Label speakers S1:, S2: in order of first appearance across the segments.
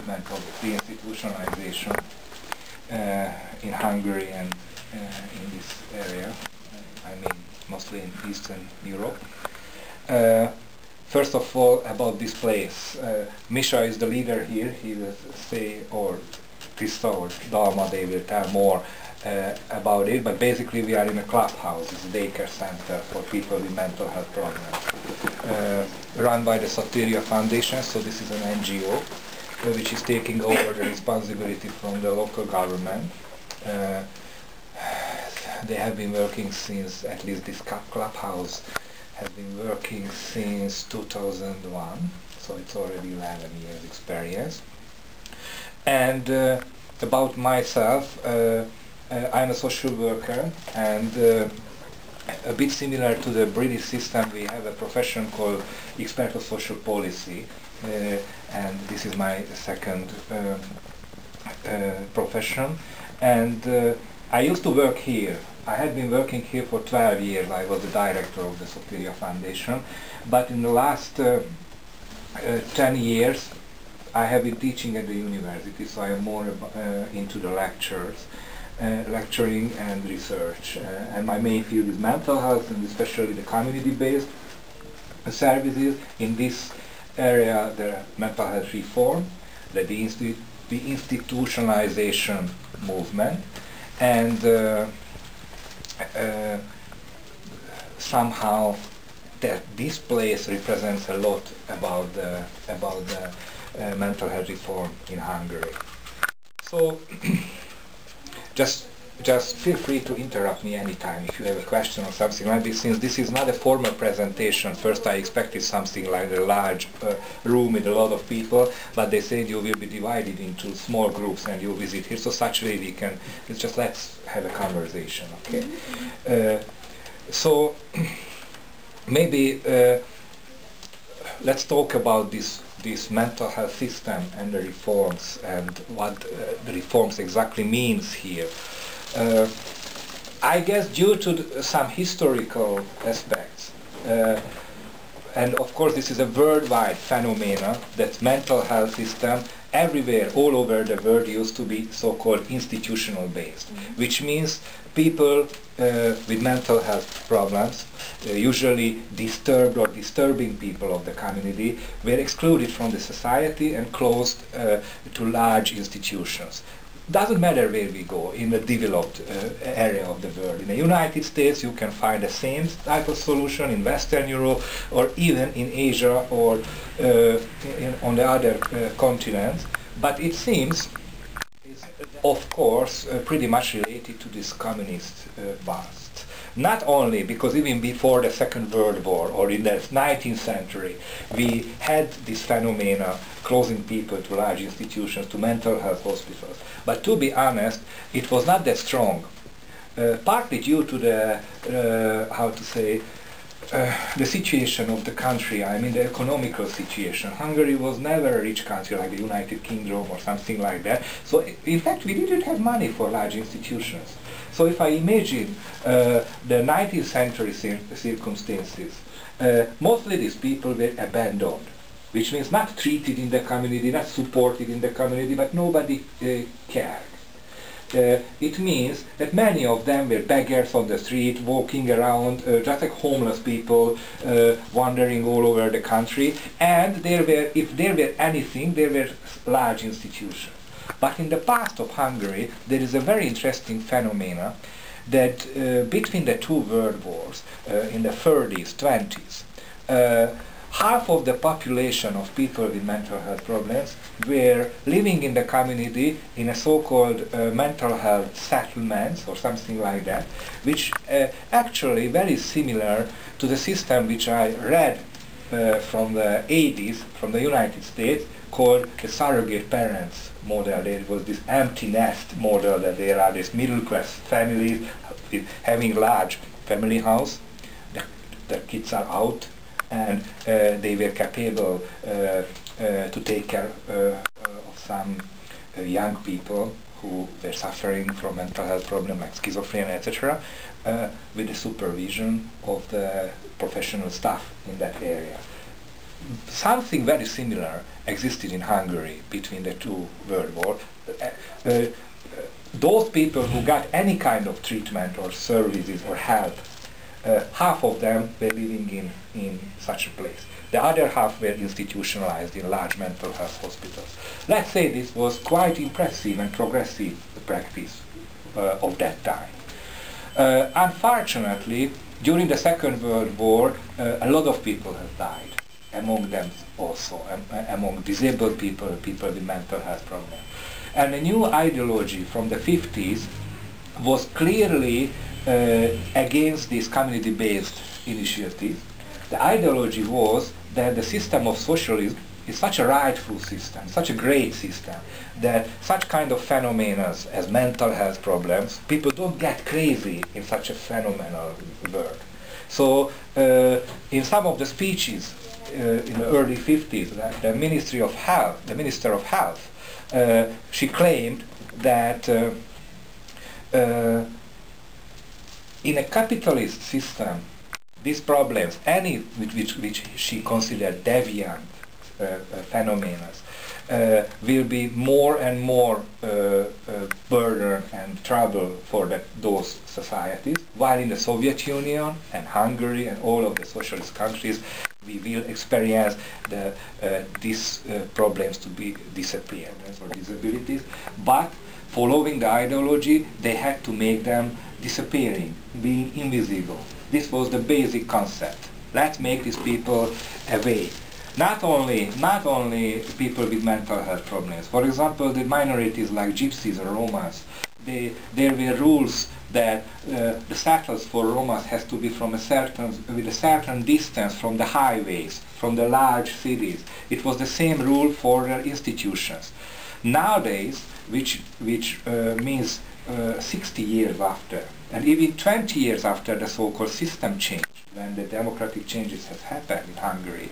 S1: movement of deinstitutionalization in Hungary and in this area, I mean mostly in Eastern Europe. First of all, about this place. Misha is the leader here. He will say, or Krista or Dalma, they will tell more about it, but basically we are in a clubhouse. It's a daycare center for people with mental health problems, run by the Soteria Foundation. So this is an NGO which is taking over the responsibility from the local government. They have been working since, at least this clubhouse has been working since 2001, so it's already 11 years experience. And about myself, I'm a social worker, and a bit similar to the British system, we have a profession called expert of social policy, and this is my second profession. And I used to work here. I had been working here for 12 years. I was the director of the Soteria Foundation, but in the last 10 years I have been teaching at the university, so I am more into the lectures, lecturing and research. And my main field is mental health, and especially the community-based services. In this area, the mental health reform, the institutionalization movement, and somehow that this place represents a lot about the mental health reform in Hungary. So just feel free to interrupt me anytime if you have a question or something like this. Since this is not a formal presentation, first I expected something like a large room with a lot of people, but they said you will be divided into small groups and you visit here, so such way we can, let's have a conversation, okay? So maybe let's talk about this mental health system and the reforms, and what the reforms exactly means here. I guess due to some historical aspects, and of course this is a worldwide phenomenon, that mental health system everywhere, all over the world, used to be so-called institutional based, which means people with mental health problems, usually disturbed or disturbing people of the community, were excluded from the society and closed to large institutions. Doesn't matter where we go in the developed area of the world. In the United States you can find the same type of solution, in Western Europe, or even in Asia, or on the other continents. But it seems, of course, pretty much related to this communist past. Not only because even before the Second World War, or in the 19th century, we had this phenomena closing people to large institutions, to mental health hospitals. But to be honest, it was not that strong. Partly due to the, how to say, the situation of the country, I mean the economical situation. Hungary was never a rich country like the United Kingdom or something like that. So in fact we didn't have money for large institutions. So if I imagine the 19th century circumstances, mostly these people were abandoned, which means not treated in the community, not supported in the community, but nobody cared. It means that many of them were beggars on the street, walking around, just like homeless people, wandering all over the country. And there were, if there were anything, there were large institutions. But in the past of Hungary, there is a very interesting phenomena that between the two world wars, in the 30s, 20s, half of the population of people with mental health problems were living in the community in a so-called mental health settlements or something like that, which actually very similar to the system which I read from the 80s from the United States, called the surrogate parents model. There was this empty nest model, that there are these middle class families having large family house, the kids are out, and they were capable to take care of some young people who were suffering from mental health problems like schizophrenia, etc., with the supervision of the professional staff in that area. something very similar existed in Hungary between the two world wars. Those people who got any kind of treatment or services or help, half of them were living in such a place. The other half were institutionalized in large mental health hospitals. Let's say this was quite impressive and progressive practice of that time. Unfortunately, during the Second World War, a lot of people have died, among them also, among disabled people, people with mental health problems. And a new ideology from the 50s was clearly against this community-based initiative. The ideology was that the system of socialism is such a rightful system, such a great system, that such kind of phenomena as mental health problems, people don't get crazy in such a phenomenal world. So in some of the speeches in the early 50s, the Minister of Health, she claimed that in a capitalist system, these problems, any which she considered deviant phenomena, will be more and more burden and trouble for those societies, while in the Soviet Union and Hungary and all of the socialist countries, we will experience these problems to be disappearance or disabilities. But following the ideology, they had to make them disappearing, being invisible. This was the basic concept. Let's make these people away. Not only people with mental health problems. For example, the minorities like Gypsies or Romas, there were rules that the settlers for Romas has to be with a certain distance from the highways, from the large cities. It was the same rule for their institutions. Nowadays, which means 60 years after, and even 20 years after the so-called system change, when the democratic changes have happened in Hungary,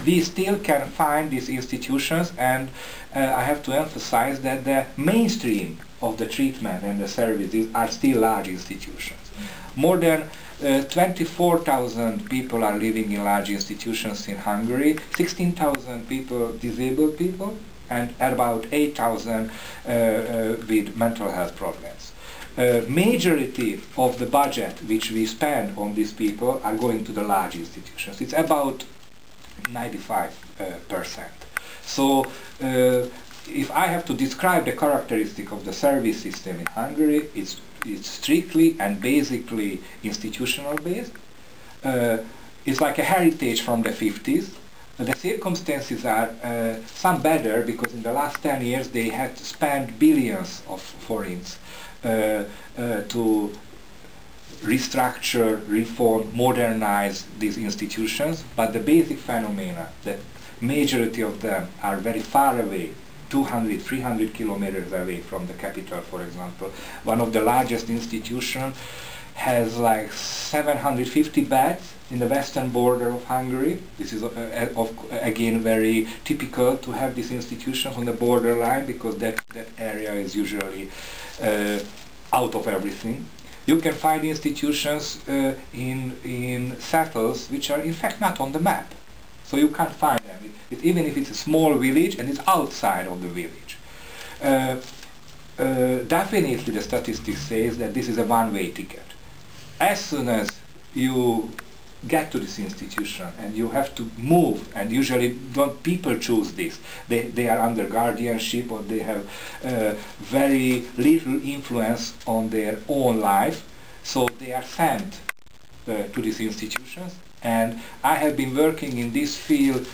S1: we still can find these institutions, and I have to emphasize that the mainstream of the treatment and the services are still large institutions. More than 24,000 people are living in large institutions in Hungary, 16,000 people, disabled people, and about 8,000 with mental health problems. Majority of the budget which we spend on these people are going to the large institutions. It's about 95%. So if I have to describe the characteristic of the service system in Hungary, it's strictly and basically institutional based. It's like a heritage from the 50s. The circumstances are some better because in the last 10 years they had to spend billions of forints to restructure, reform, modernize these institutions, but the basic phenomena, the majority of them are very far away, 200, 300 kilometers away from the capital, for example. One of the largest institutions has like 750 beds in the western border of Hungary. This is again very typical to have these institutions on the borderline because that area is usually out of everything. You can find institutions in settles which are in fact not on the map. So you can't find them, even if it's a small village and it's outside of the village. Definitely the statistics says that this is a one-way ticket. As soon as you get to this institution and you have to move, and usually don't people choose this, they are under guardianship or they have very little influence on their own life, so they are sent to these institutions. And I have been working in this field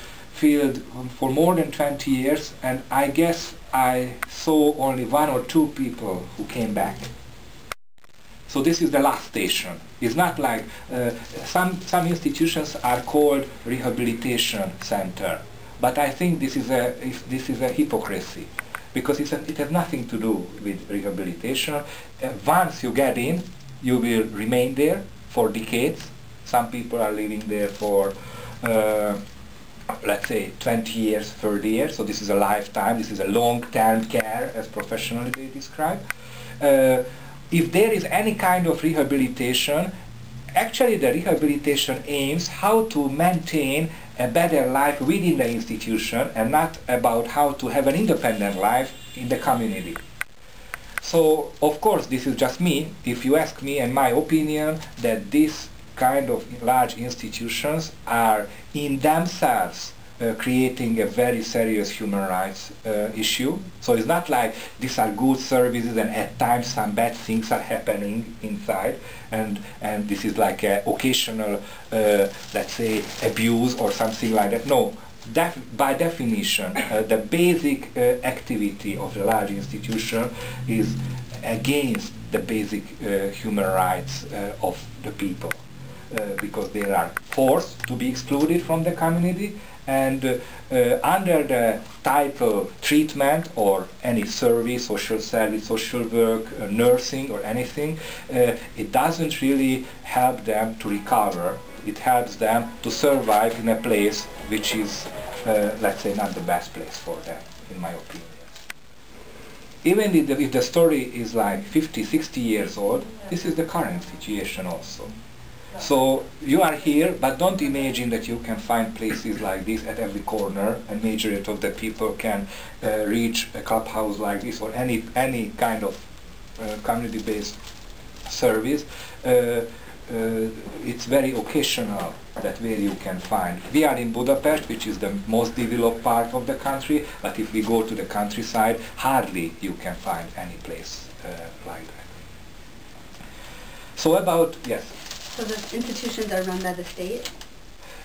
S1: for more than 20 years, and I guess I saw only 1 or 2 people who came back. So this is the last station. It's not like some institutions are called rehabilitation center, but I think this is a hypocrisy because it has nothing to do with rehabilitation. Once you get in, you will remain there for decades. Some people are living there for let's say 20 years, 30 years. So this is a lifetime. This is a long-term care, as professionally they describe. If there is any kind of rehabilitation, actually the rehabilitation aims how to maintain a better life within the institution and not about how to have an independent life in the community. So, of course, this is just me. If you ask me and my opinion, that these kind of large institutions are in themselves creating a very serious human rights issue. So it's not like these are good services and at times some bad things are happening inside and this is like an occasional, let's say, abuse or something like that. No. By definition, the basic activity of the large institution is against the basic human rights of the people because they are forced to be excluded from the community and under the title treatment or any service, social service, social work, nursing or anything, it doesn't really help them to recover. It helps them to survive in a place which is, let's say, not the best place for them, in my opinion. Even if the story is like 50, 60 years old, this is the current situation also. So you are here, but don't imagine that you can find places like this at every corner, and majority of the people can reach a clubhouse like this or any kind of community-based service. It's very occasional that where you can find. We are in Budapest, which is the most developed part of the country, but if we go to the countryside, hardly you can find any place like that. So about, yes?
S2: So the institutions are run by the state?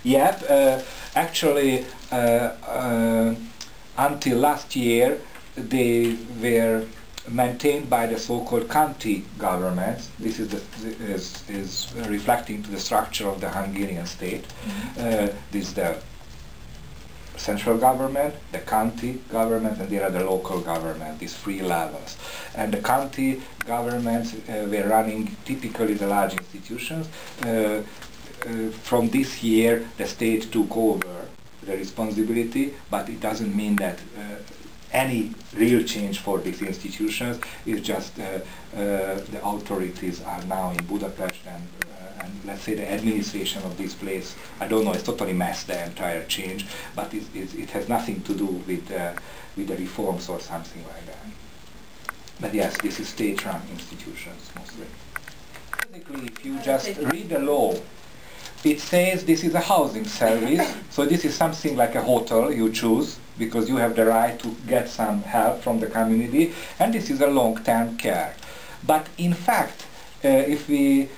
S1: Yeah, actually until last year they were maintained by the so-called county governments. This is reflecting to the structure of the Hungarian state. This is the central government, the county government, and there are the local government, these three levels. And the county governments were running typically the large institutions. From this year, the state took over the responsibility, but it doesn't mean that any real change for these institutions. Is just the authorities are now in Budapest and let's say the administration of this place, I don't know, it's totally messed the entire change, but it has nothing to do with the reforms or something like that. But yes, this is state-run institutions mostly. Basically, if you just read the law, it says this is a housing service, so this is something like a hotel you choose, because you have the right to get some help from the community, and this is a long-term care. But in fact, if we,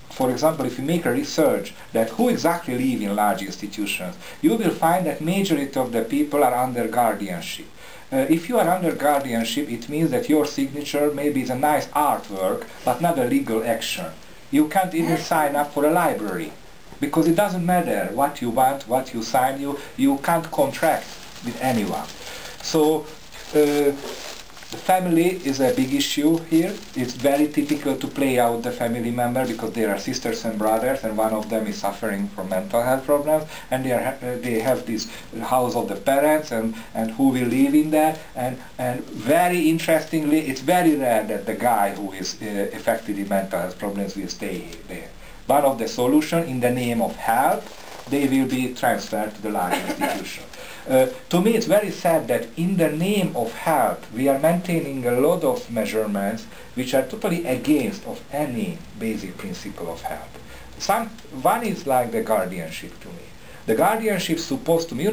S1: for example, if you make a research that who exactly live in large institutions, you will find that majority of the people are under guardianship. If you are under guardianship, it means that your signature maybe is a nice artwork, but not a legal action. You can't even sign up for a library, because it doesn't matter what you want, what you sign, you can't contract with anyone. So the family is a big issue here. It's very typical to play out the family member because they are sisters and brothers, and one of them is suffering from mental health problems, and they have this house of the parents and who will live in that, and very interestingly, it's very rare that the guy who is affected in mental health problems will stay there. One of the solutions, in the name of help, they will be transferred to the large institution. To me, it's very sad that in the name of help, we are maintaining a lot of measurements which are totally against of any basic principle of help. One is like the guardianship to me. The guardianship is supposed to be,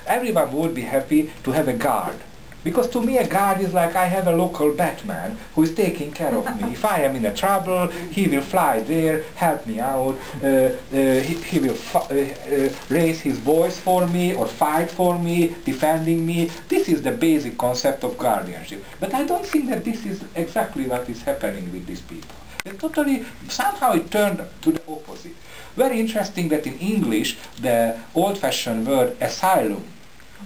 S1: everyone would be happy to have a guard. Because to me a guard is like I have a local Batman who is taking care of me. If I am in a trouble, he will fly there, help me out, he will raise his voice for me or fight for me, defending me. This is the basic concept of guardianship. But I don't think that this is exactly what is happening with these people. They totally, somehow it turned to the opposite. Very interesting that in English the old-fashioned word asylum,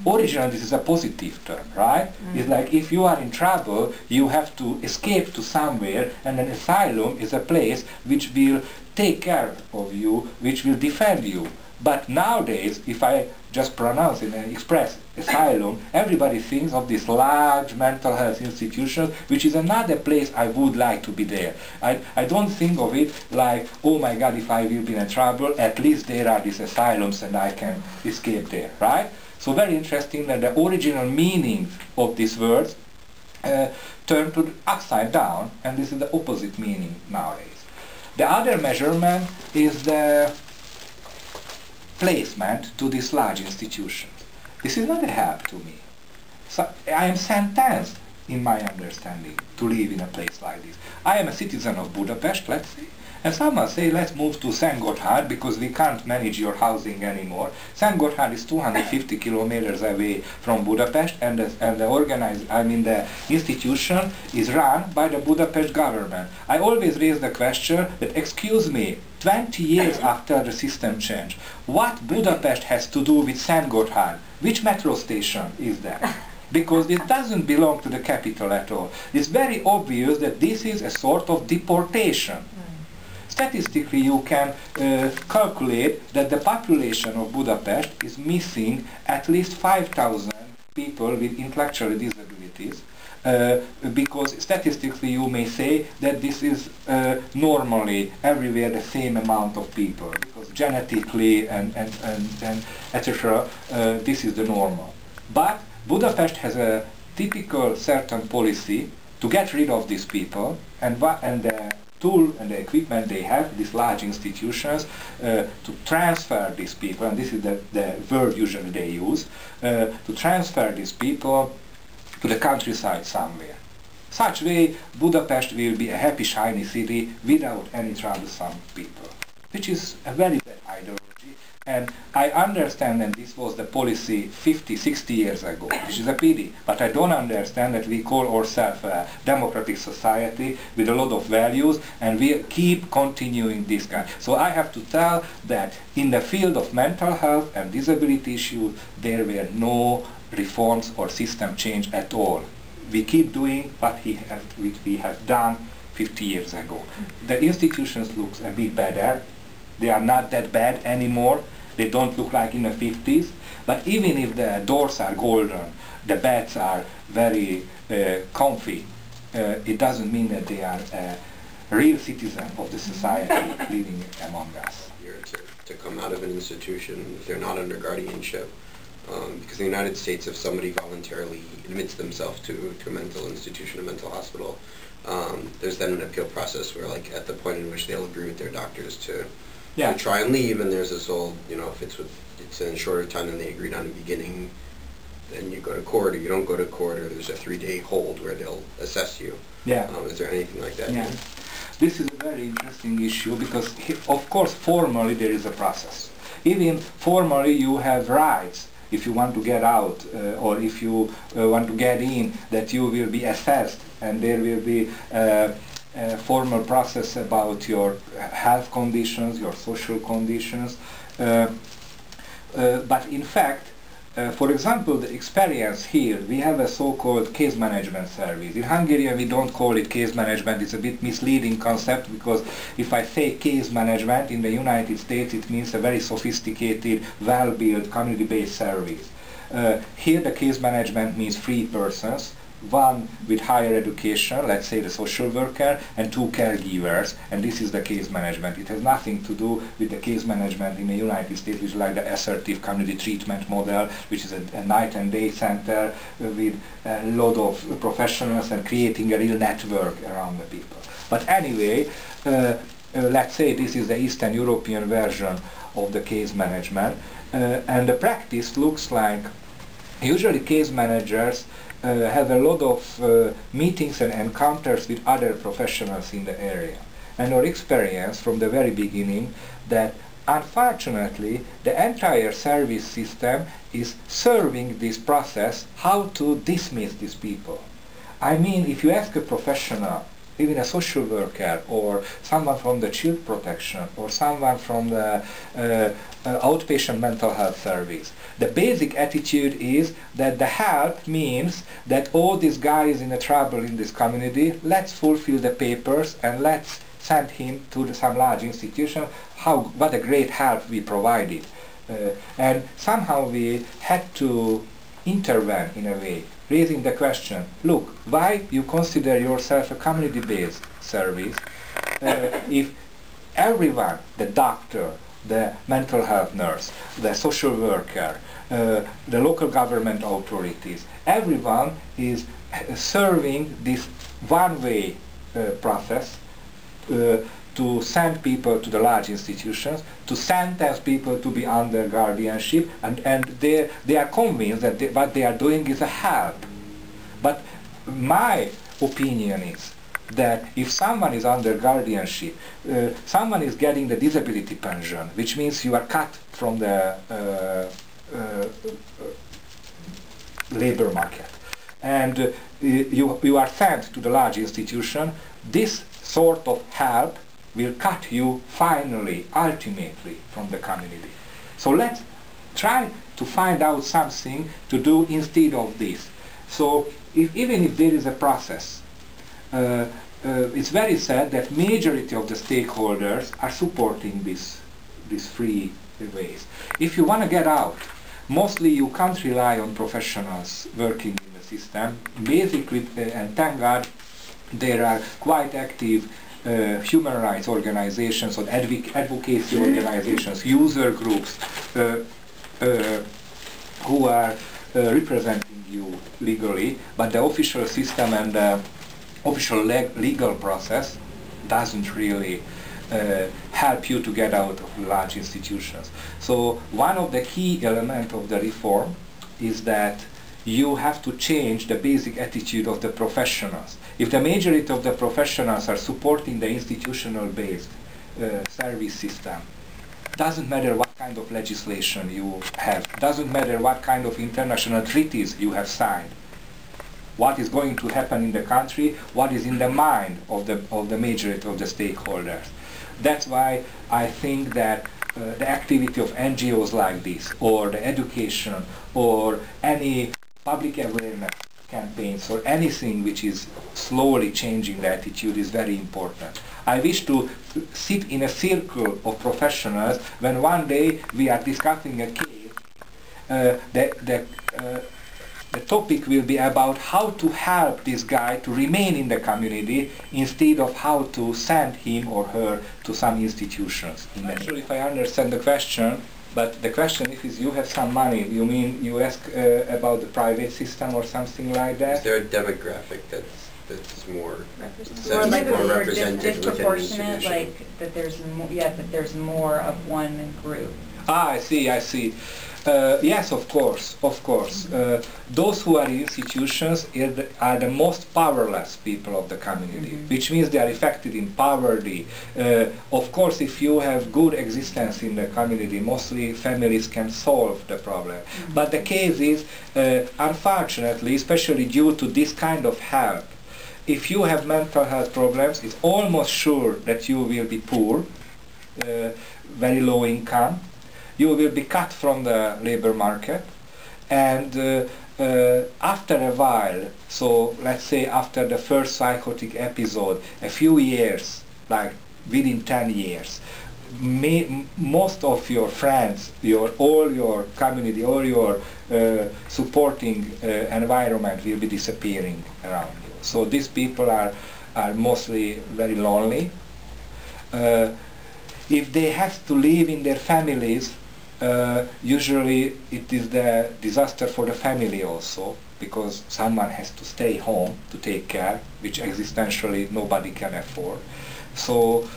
S1: originally this is a positive term, right? It's like if you are in trouble, you have to escape to somewhere, and an asylum is a place which will take care of you, which will defend you. But nowadays, if I just pronounce it and express asylum, everybody thinks of this large mental health institution, which is another place I would like to be there. I don't think of it like, oh my God, if I will be in trouble, at least there are these asylums and I can escape there, right? So very interesting that the original meaning of these words turned to the upside down, and this is the opposite meaning nowadays. The other measurement is the placement to these large institutions. This is not a help to me. So I am sentenced, in my understanding, to live in a place like this. I am a citizen of Budapest, let's say, and someone say, let's move to Szentgotthard because we can't manage your housing anymore. Szentgotthard is 250 kilometers away from Budapest, and the institution is run by the Budapest government. I always raise the question that, excuse me, 20 years after the system change, what Budapest has to do with Szentgotthard? Which metro station is that? Because it doesn't belong to the capital at all. It's very obvious that this is a sort of deportation. Statistically, you can calculate that the population of Budapest is missing at least 5,000 people with intellectual disabilities, because statistically you may say that this is normally everywhere the same amount of people, because genetically and etc. This is the normal. But Budapest has a typical certain policy to get rid of these people, and the tool and the equipment they have, these large institutions, to transfer these people, and this is the word usually they use, to transfer these people to the countryside somewhere. Such way, Budapest will be a happy, shiny city without any troublesome people, which is a very bad ideology. And I understand that this was the policy 50, 60 years ago, which is a pity. But I don't understand that we call ourselves a democratic society with a lot of values, and we keep continuing this kind. So I have to tell that in the field of mental health and disability issues, there were no reforms or system change at all. We keep doing what we have done 50 years ago. The institutions look a bit better. They are not that bad anymore. They don't look like in the 50s. But even if the doors are golden, the beds are very comfy, it doesn't mean that they are a real citizen of the society living among us.
S3: To come out of an institution if they're not under guardianship. Because in the United States, if somebody voluntarily admits themselves to a mental institution, a mental hospital, there's then an appeal process where, like, at the point in which they'll agree with their doctors to try and leave, and there's this whole, if it's in a shorter time than they agreed on in the beginning, then you go to court, or you don't go to court, or there's a 3-day hold where they'll assess you.
S1: Yeah.
S3: Is there anything like that?
S1: Yeah. This is a very interesting issue because, of course, formally there is a process. Even formally you have rights. If you want to get out or if you want to get in, that you will be assessed, and there will be a formal process about your health conditions, your social conditions. But in fact, for example, the experience here, we have a so-called case management service. In Hungary we don't call it case management. It's a bit misleading concept, because if I say case management in the United States, it means a very sophisticated, well-built, community-based service. Here the case management means 3 persons, one with higher education, let's say the social worker, and 2 caregivers, and this is the case management. It has nothing to do with the case management in the United States, which is like the assertive community treatment model, which is a night and day center with a lot of professionals and creating a real network around the people. But anyway, let's say this is the Eastern European version of the case management, and the practice looks like usually case managers have a lot of meetings and encounters with other professionals in the area. And our experience from the very beginning that unfortunately the entire service system is serving this process how to dismiss these people. I mean, if you ask a professional, even a social worker or someone from the child protection or someone from the outpatient mental health service, the basic attitude is that the help means that, oh, this guy is in a trouble in this community, let's fulfill the papers and let's send him to some large institution. What a great help we provided. And somehow we had to intervene in a way, raising the question, look, why you consider yourself a community-based service if everyone, the doctor, the mental health nurse, the social worker, the local government authorities, everyone is serving this one-way process to send people to the large institutions, to sentence people to be under guardianship, and they are convinced that what they are doing is a help. But my opinion is that if someone is under guardianship, someone is getting the disability pension, which means you are cut from the labor market, and you are sent to the large institution, this sort of help will cut you finally, ultimately, from the community. So let's try to find out something to do instead of this. So even if there is a process, it's very sad that majority of the stakeholders are supporting these free ways. If you want to get out, mostly you can't rely on professionals working in the system. Basically, and thank God, there are quite active human rights organizations or advocacy organizations, user groups who are representing you legally, but the official system and the official legal process doesn't really help you to get out of large institutions. So one of the key elements of the reform is that you have to change the basic attitude of the professionals. If the majority of the professionals are supporting the institutional-based service system, doesn't matter what kind of legislation you have, doesn't matter what kind of international treaties you have signed, what is going to happen in the country, what is in the mind of the majority of the stakeholders. That's why I think that the activity of NGOs like this, or the education, or any public awareness campaigns, or anything which is slowly changing the attitude is very important. I wish to sit in a circle of professionals when one day we are discussing a case, the topic will be about how to help this guy to remain in the community instead of how to send him or her to some institutions. I'm not sure if I understand the question, but the question is you have some money. You mean you ask about the private system or something like that?
S3: Is there a demographic that's more
S4: represented
S3: disproportionate,
S4: like that there's more, that there's more of one group?
S1: Ah, I see. Yes, of course. Those who are in institutions are the most powerless people of the community, which means they are affected in poverty. Of course, if you have good existence in the community, mostly families can solve the problem. But the case is, unfortunately, especially due to this kind of help, if you have mental health problems, it's almost sure that you will be poor, very low income. You will be cut from the labor market, and after a while, so let's say after the first psychotic episode, a few years, like within 10 years, most of your friends, all your community, all your supporting environment will be disappearing around you. So these people are mostly very lonely. If they have to live in their families, usually it is the disaster for the family also, because someone has to stay home to take care, which existentially nobody can afford. So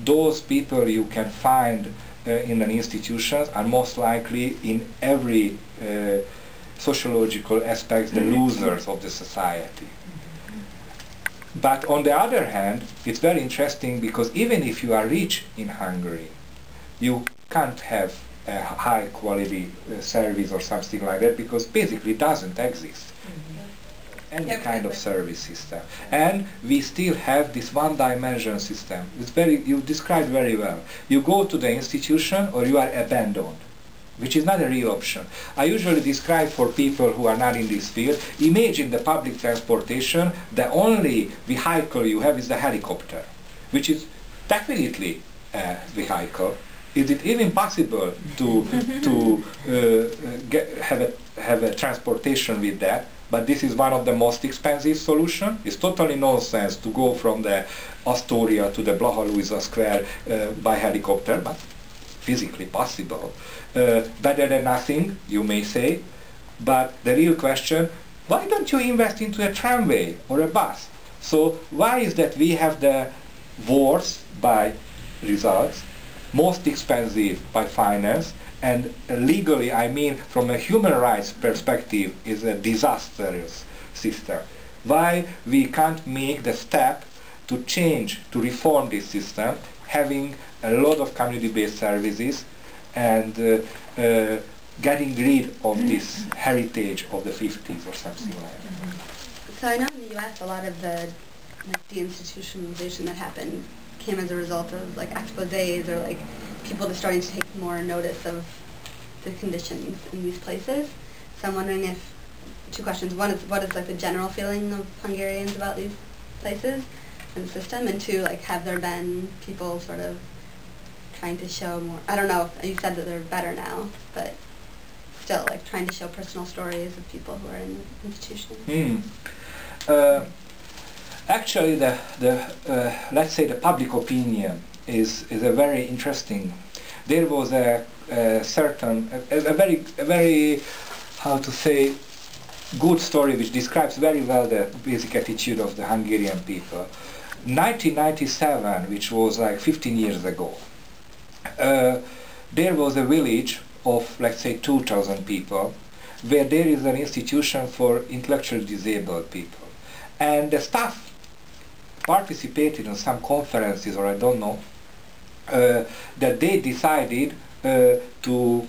S1: those people you can find in an institution are most likely in every sociological aspect the losers of the society. But on the other hand, it's very interesting because even if you are rich in Hungary, you can't have a high quality service or something like that because basically it doesn't exist. Any kind of service system. And we still have this one-dimension system. It's you described very well. You go to the institution or you are abandoned, which is not a real option. I usually describe for people who are not in this field, imagine the public transportation, the only vehicle you have is the helicopter, which is definitely a vehicle, Is it even possible to have a transportation with that? But this is one of the most expensive solutions. It's totally nonsense to go from the Astoria to the Blaha Luisa Square by helicopter, but physically possible. Better than nothing, you may say. But the real question, why don't you invest into a tramway or a bus? So why is that we have the worst by results, most expensive by finance, and legally, I mean from a human rights perspective, is a disastrous system? Why we can't make the step to change, to reform this system, having a lot of community-based services and getting rid of this heritage of the 50s or something like that?
S2: So I know in the U.S. a lot of the deinstitutionalization that happened came as a result of like exposés or like people just starting to take more notice of the conditions in these places. So I'm wondering if, two questions. One is, what is like the general feeling of Hungarians about these places and the system? And two, like, have there been people sort of trying to show more, I don't know, you said that they're better now, but still, like, trying to show personal stories of people who are in the institution?
S1: Actually, let's say the public opinion is a very interesting. There was a very, how to say, good story which describes very well the basic attitude of the Hungarian people. 1997, which was like 15 years ago, there was a village of, let's say, 2,000 people, where there is an institution for intellectually disabled people. And the staff participated in some conferences, or I don't know, that they decided to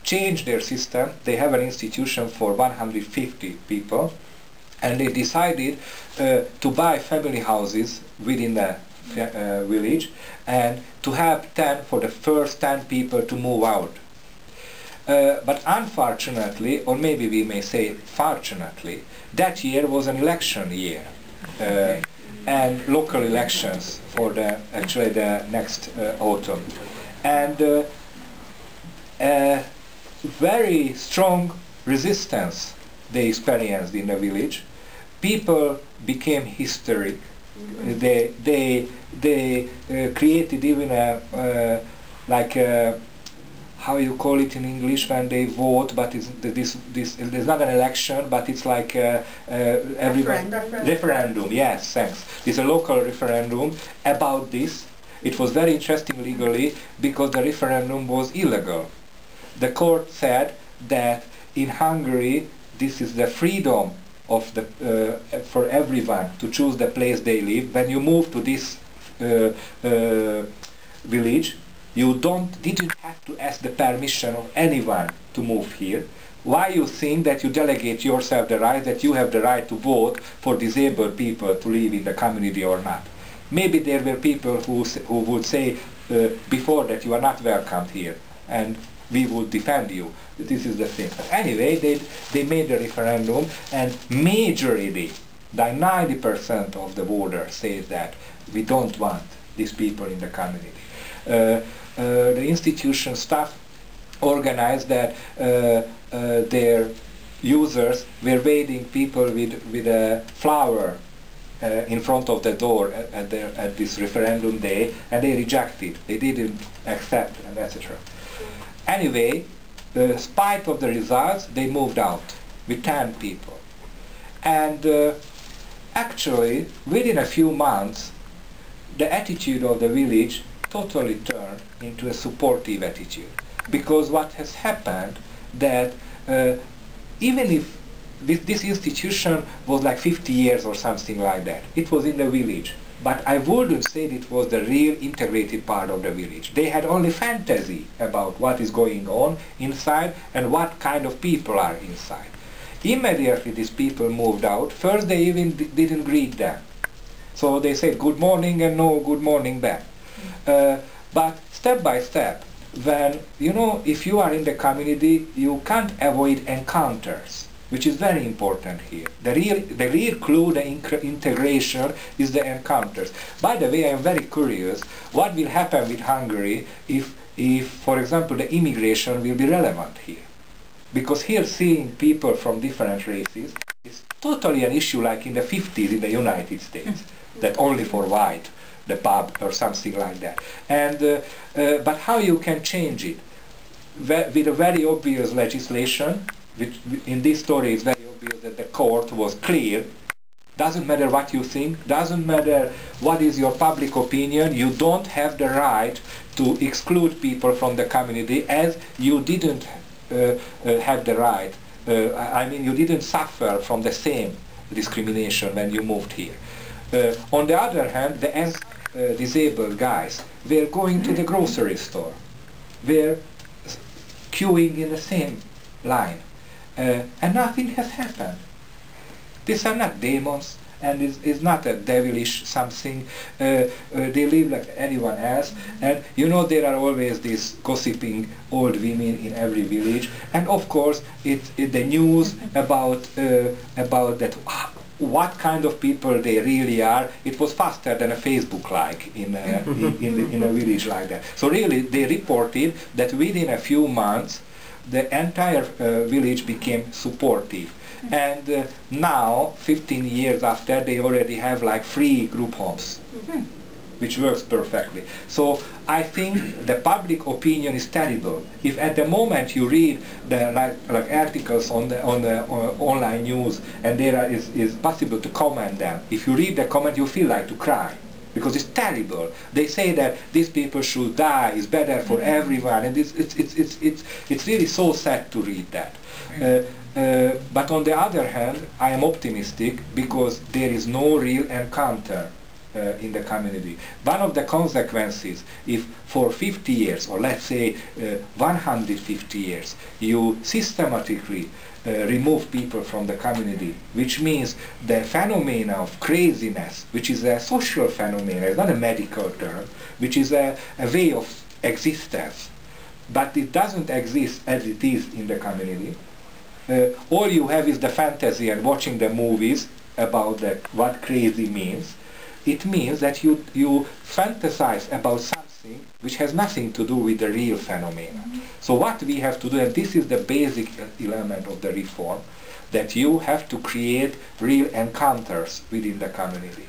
S1: change their system. They have an institution for 150 people, and they decided to buy family houses within the village and to have 10 for the first 10 people to move out. But unfortunately, or maybe we may say fortunately, that year was an election year, and local elections for the next autumn, and a very strong resistance they experienced in the village. People became hysteric. They created even a like a, how you call it in English when they vote, but there's not an election, but it's like referendum. Yes, thanks. It's a local referendum about this. It was very interesting legally because the referendum was illegal. The court said that in Hungary this is the freedom of the for everyone to choose the place they live. When you move to this village, you didn't have to ask the permission of anyone to move here. Why you think that you delegate yourself the right, that you have the right to vote for disabled people to live in the community or not? Maybe there were people who would say before that you are not welcomed here, and we would defend you. This is the thing. But anyway, they made the referendum, and majority, like 90% of the voters say that we don't want these people in the community. The institution staff organized that their users were waiting people with a flower in front of the door at this referendum day, and they rejected. They didn't accept, and etc. Anyway, in spite of the results, they moved out with 10 people. And actually, within a few months, the attitude of the village totally turned into a supportive attitude. Because what has happened, that even if this institution was like 50 years or something like that, it was in the village. But I wouldn't say it was the real integrated part of the village. They had only fantasy about what is going on inside and what kind of people are inside. Immediately these people moved out. First they even didn't greet them. So they said good morning and no good morning back. But step by step, when, you know, if you are in the community, you can't avoid encounters. which is very important here. The real clue, the integration, is the encounters. By the way, I am very curious what will happen with Hungary if, for example, the immigration will be relevant here. Because here seeing people from different races is totally an issue like in the 50s in the United States, that only for white, the pub or something like that. And but how you can change it? With a very obvious legislation, which in this story is very obvious that the court was clear. Doesn't matter what you think, doesn't matter what is your public opinion, you don't have the right to exclude people from the community as you didn't have the right. I mean, you didn't suffer from the same discrimination when you moved here. On the other hand, the disabled guys were going to the grocery store, were queuing in the same line, and nothing has happened. These are not demons, and it's not a devilish something. They live like anyone else, and you know there are always these gossiping old women in every village, and of course the news about that. What kind of people they really are, it was faster than a Facebook like in a village like that. So really they reported that within a few months the entire village became supportive. And now, 15 years after, they already have like 3 group homes, which works perfectly. So I think the public opinion is terrible. If at the moment you read the like articles on the online news and there is possible to comment them, if you read the comment you feel like to cry. Because it's terrible. They say that these people should die, it's better for everyone, and it's really so sad to read that. But on the other hand, I am optimistic because there is no real encounter in the community. One of the consequences, if for 50 years, or let's say 150 years, you systematically remove people from the community, which means the phenomena of craziness, which is a social phenomenon, it's not a medical term, which is a way of existence, but it doesn't exist as it is in the community. All you have is the fantasy and watching the movies about what crazy means. It means that you fantasize about something which has nothing to do with the real phenomena. So what we have to do, and this is the basic element of the reform, that you have to create real encounters within the community.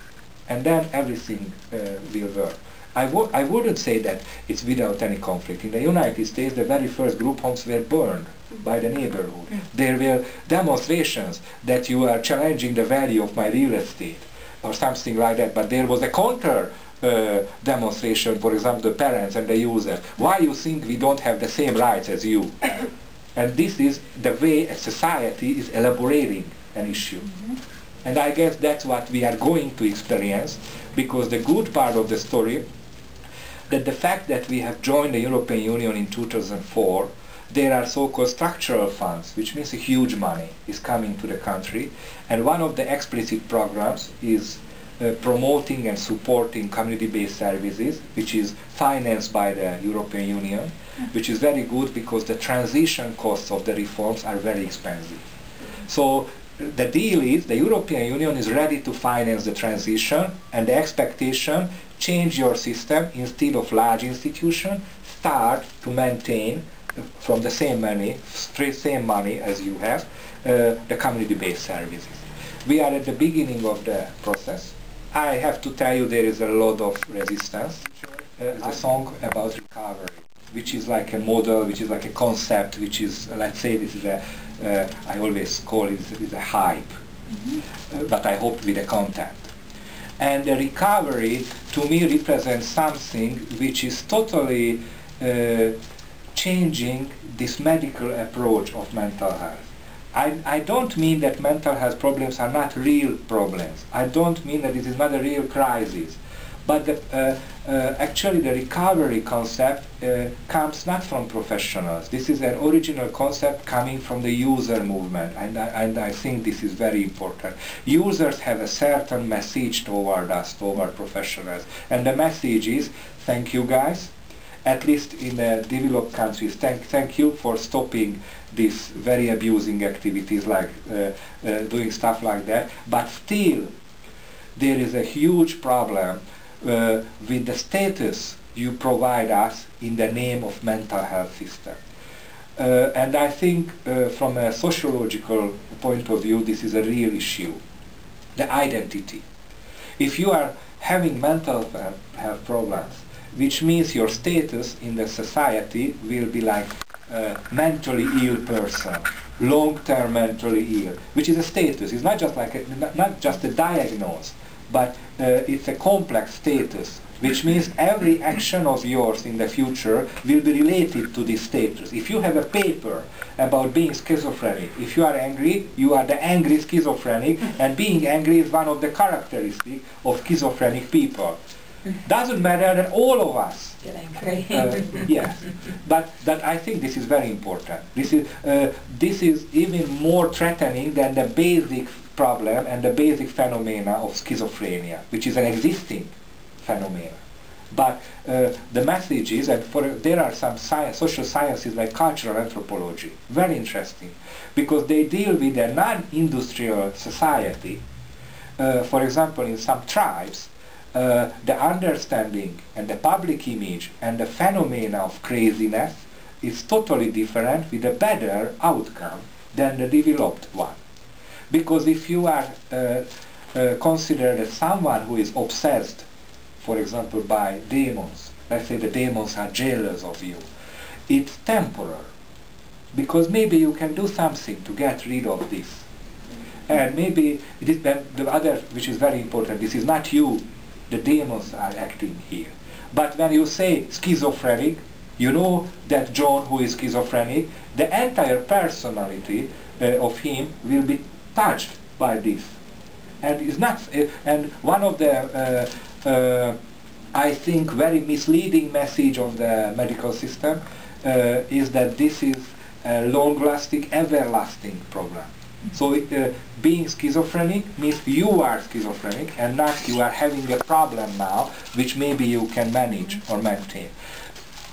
S1: And then everything will work. I wouldn't say that it's without any conflict. In the United States, the very first group homes were burned by the neighborhood. There were demonstrations that you are challenging the value of my real estate, or something like that, but there was a counter demonstration, for example, the parents and the users. Why you think we don't have the same rights as you? And this is the way a society is elaborating an issue. And I guess that's what we are going to experience, because the good part of the story, that the fact that we have joined the European Union in 2004, there are so-called structural funds, which means a huge money is coming to the country, and one of the explicit programs is promoting and supporting community-based services, which is financed by the European Union, which is very good because the transition costs of the reforms are very expensive. So the deal is the European Union is ready to finance the transition, and the expectation, change your system, instead of large institution, start to maintain from the same money as you have, the community-based services. We are at the beginning of the process. I have to tell you there is a lot of resistance. There's a song about recovery, which is like a model, which is like a concept, which is, let's say this is a, I always call it is a hype, but I hope with a content. And the recovery to me represents something which is totally changing this medical approach of mental health. I don't mean that mental health problems are not real problems. I don't mean that it is not a real crisis. But actually the recovery concept comes not from professionals. This is an original concept coming from the user movement, and I think this is very important. Users have a certain message toward us, toward professionals, and the message is, thank you guys, at least in developed countries. Thank you for stopping these very abusing activities like doing stuff like that. But still, there is a huge problem with the status you provide us in the name of mental health system. And I think from a sociological point of view, this is a real issue. The identity. If you are having mental health problems, which means your status in the society will be like a mentally ill person, long-term mentally ill, which is a status. It's not just like not just a diagnosis, but it's a complex status, which means every action of yours in the future will be related to this status. If you have a paper about being schizophrenic, if you are angry, you are the angry schizophrenic, and being angry is one of the characteristics of schizophrenic people. Doesn't matter that all of us
S4: get angry.
S1: Yes, but I think this is very important. This is even more threatening than the basic problem and the basic phenomena of schizophrenia, which is an existing phenomena. But the message is that there are some social sciences like cultural anthropology, very interesting, because they deal with a non-industrial society. For example, in some tribes, the understanding and the public image and the phenomena of craziness is totally different with a better outcome than the developed one. Because if you are considered as someone who is obsessed, for example, by demons, let's say the demons are jealous of you, it's temporary. Because maybe you can do something to get rid of this. And maybe it is the other, which is very important, this is not you, the demons are acting here. But when you say schizophrenic, you know that John who is schizophrenic, the entire personality of him will be touched by this. And it's not, and one of the I think very misleading message of the medical system is that this is a long-lasting, everlasting problem. So being schizophrenic means you are schizophrenic and not you are having a problem now which maybe you can manage or maintain.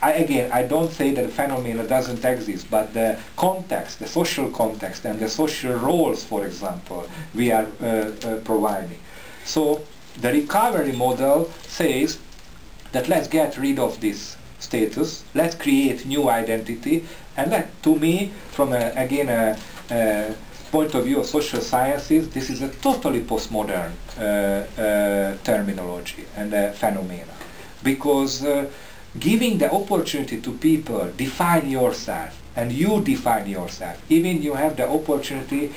S1: I don't say that the phenomenon doesn't exist, but the context, the social context and the social roles, for example, we are providing. So the recovery model says that let's get rid of this status, let's create new identity, and to me, from a point of view of social sciences, this is a totally postmodern terminology and phenomena. Because giving the opportunity to people define yourself, and you define yourself, even you have the opportunity,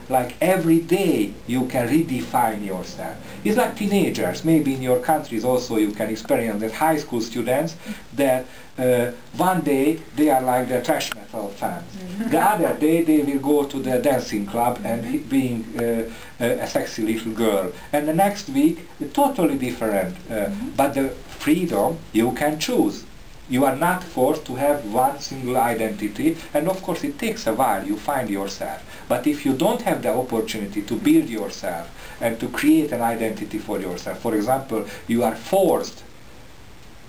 S1: like every day you can redefine yourself. It's like teenagers, maybe in your countries also you can experience that high school students that one day they are like the thrash metal fans. The other day they will go to the dancing club and being a sexy little girl. And the next week, totally different. But the freedom, you can choose. You are not forced to have one single identity, and of course it takes a while, you find yourself. But if you don't have the opportunity to build yourself and to create an identity for yourself, for example, you are forced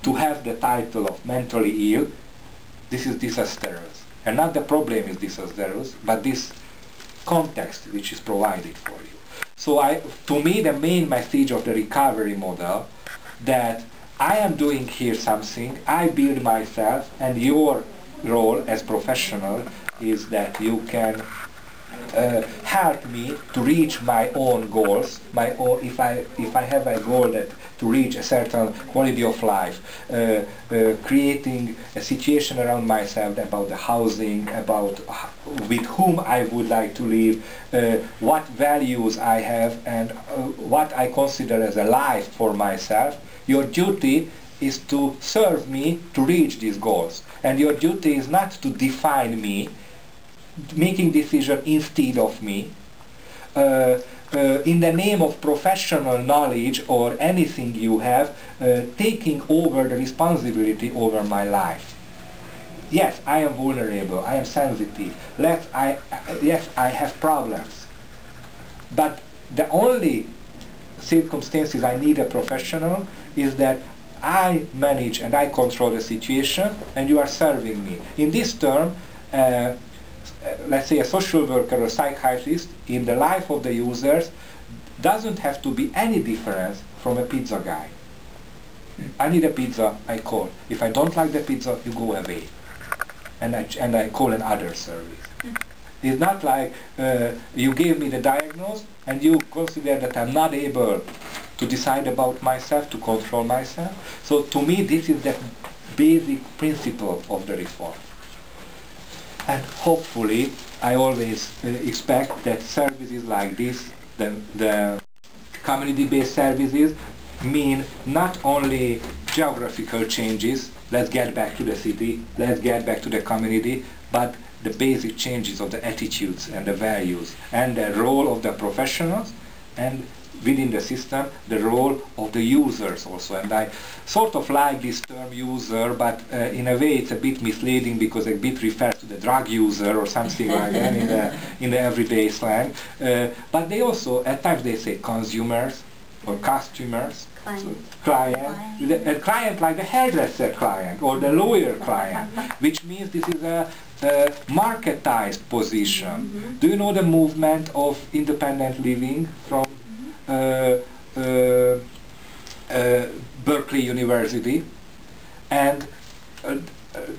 S1: to have the title of mentally ill, this is disastrous. And not the problem is disastrous, but this context which is provided for you. So to me the main message of the recovery model, that I am doing here something, I build myself, and your role as professional is that you can help me to reach my own goals, if I have a goal that to reach a certain quality of life, creating a situation around myself about the housing, about with whom I would like to live, what values I have, and what I consider as a life for myself. Your duty is to serve me to reach these goals. And your duty is not to define me, making decisions instead of me, in the name of professional knowledge or anything you have, taking over the responsibility over my life. Yes, I am vulnerable, I am sensitive, yes, I have problems. But the only circumstances I need a professional is that I manage and I control the situation, and you are serving me. In this term, let's say a social worker or psychiatrist in the life of the users doesn't have to be any different from a pizza guy. I need a pizza, I call. If I don't like the pizza, you go away. And I call another service. It's not like you gave me the diagnosis and you consider that I'm not able to decide about myself, to control myself. So to me, this is the basic principle of the reform. And hopefully, I always expect that services like this, the community-based services, mean not only geographical changes, let's get back to the city, let's get back to the community, but the basic changes of the attitudes and the values and the role of the professionals, and within the system the role of the users also. And I sort of like this term user, but in a way it's a bit misleading because it a bit refers to the drug user or something like that in the everyday slang. But they also, at times they say consumers or customers, client. A client like the hairdresser client or the lawyer client, which means this is a marketized position. Do you know the movement of independent living from Berkeley University? And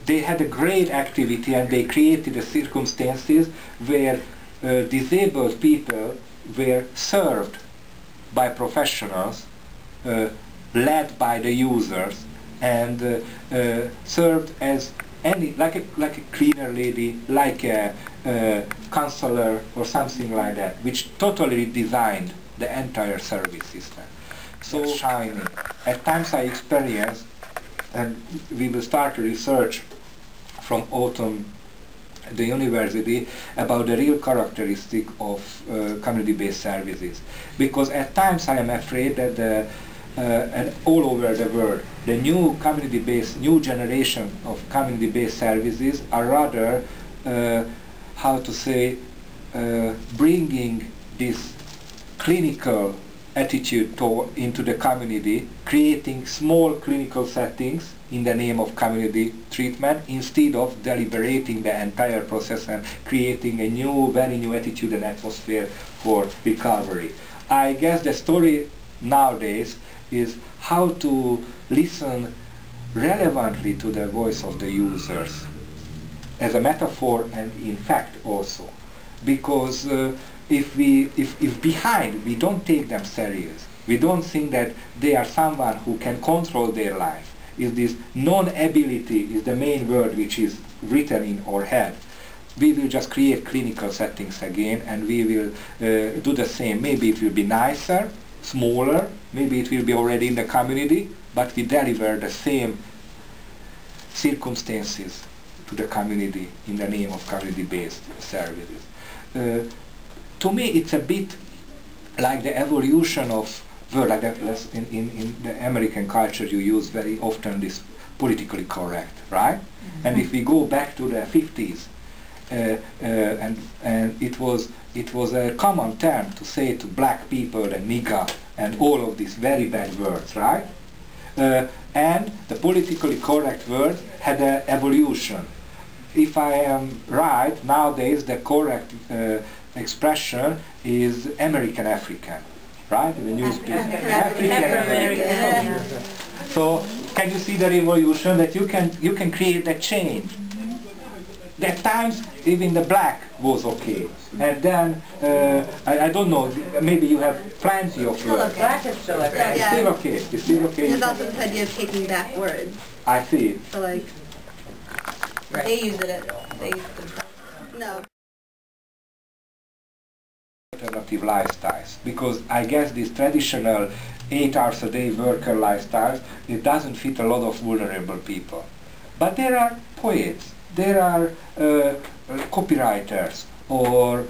S1: they had a great activity, and they created the circumstances where disabled people were served by professionals, led by the users, and served as like a cleaner lady, like a counselor or something like that, which totally designed the entire service system. So shiny. At times I experience, and we will start a research from autumn at the university about the real characteristic of community-based services. Because at times I am afraid that and all over the world, the new community-based, new generation of community-based services are rather, how to say, bringing this clinical attitude into the community, creating small clinical settings in the name of community treatment, instead of deliberating the entire process and creating a new, very new attitude and atmosphere for recovery. I guess the story nowadays is how to listen relevantly to the voice of the users, as a metaphor and in fact also. Because if behind we don't take them serious, we don't think that they are someone who can control their life, if this non-ability is the main word which is written in our head, we will just create clinical settings again, and we will do the same. Maybe it will be nicer, smaller, maybe it will be already in the community, but we deliver the same circumstances to the community in the name of community-based services. To me, it's a bit like the evolution of word, like that, in the American culture you use very often this politically correct, right? And if we go back to the 50s, and it was a common term to say to black people and nigger and all of these very bad words, right? And the politically correct word had an evolution. If I am right, nowadays the correct expression is American African, right? In the newspaper. African. So can you see the revolution that you can create that change? At times even the black was okay, and then I don't know, maybe you have plenty of words.
S4: Black is still okay.
S1: It's still okay. It's still okay.
S2: There's also this idea of taking back words.
S1: I see.
S2: So like, they use it. No.
S1: Alternative lifestyles, because I guess this traditional 8 hours a day worker lifestyle, it doesn't fit a lot of vulnerable people. But there are poets, there are copywriters or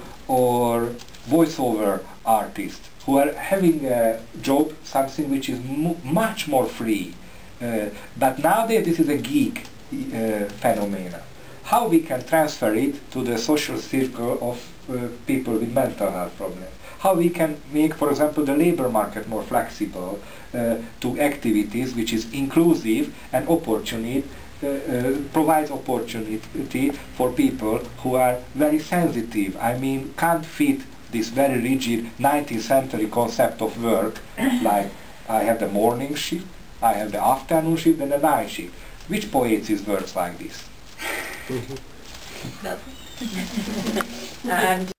S1: voiceover artists who are having a job, something which is much more free. But nowadays this is a geek phenomenon. How we can transfer it to the social circle of people with mental health problems? how we can make, for example, the labor market more flexible to activities which is inclusive and provides opportunity for people who are very sensitive. I mean, can't fit this very rigid 19th century concept of work, like I have the morning shift, I have the afternoon shift and the night shift. Which poetry works like this?
S4: And